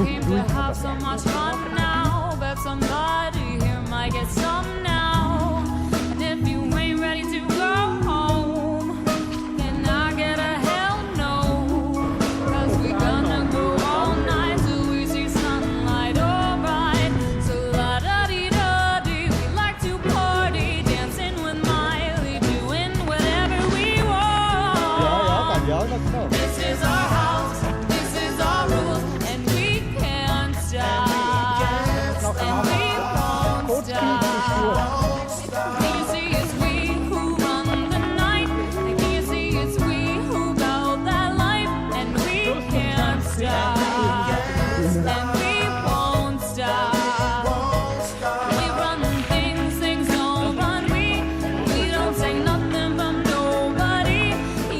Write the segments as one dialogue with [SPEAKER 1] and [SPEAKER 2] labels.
[SPEAKER 1] came to have so much fun now, but somebody here might get some now. And if you ain't ready to go home, then I get a hell no. Cause we gonna go all night till we see sunlight, alright. So la-da-dee-da-dee, we like to party, dancing with Miley, doing whatever we want. This is our house, this is our rules, and we can't stop, and we won't stop. Can you see it's we who run the night? And can you see it's we who build that life? And we can't stop, and we won't stop. We run things, things don't run we. We don't take nothing from nobody.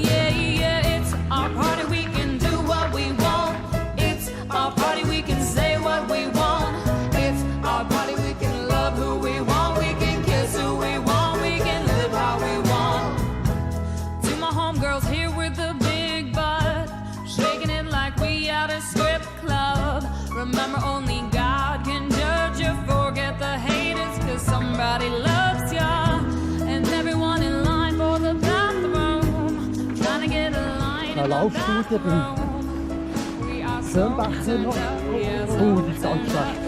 [SPEAKER 1] Yeah, yeah, it's our party, we can do what we want. It's our party, we can say what we want. It's our party, we can love who we want. We can kiss who we want. We can live how we want. To my homegirls here with the big butt, shaking it like we at a strip club. Remember, only God can judge you. Forget the haters, cause somebody loves ya. And everyone in line for the bathroom, trying to get a line in the
[SPEAKER 2] Laufstudie
[SPEAKER 1] bathroom. We are so
[SPEAKER 2] Schönbachsee noch.
[SPEAKER 1] yes,
[SPEAKER 2] Oh, die ist ganz schlecht.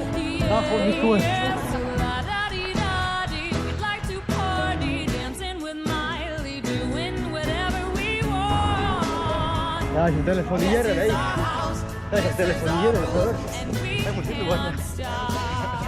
[SPEAKER 2] Da kommt nicht gut.
[SPEAKER 1] yes, la-da-dee-da-dee. We'd like to party, dancing with Miley, doing whatever we want.
[SPEAKER 2] Ja, ich muss telefonieren, ey.
[SPEAKER 1] Our house,
[SPEAKER 2] Ich muss telefonieren, hörst du?
[SPEAKER 1] and we
[SPEAKER 2] Ich muss wieder
[SPEAKER 1] can't stop.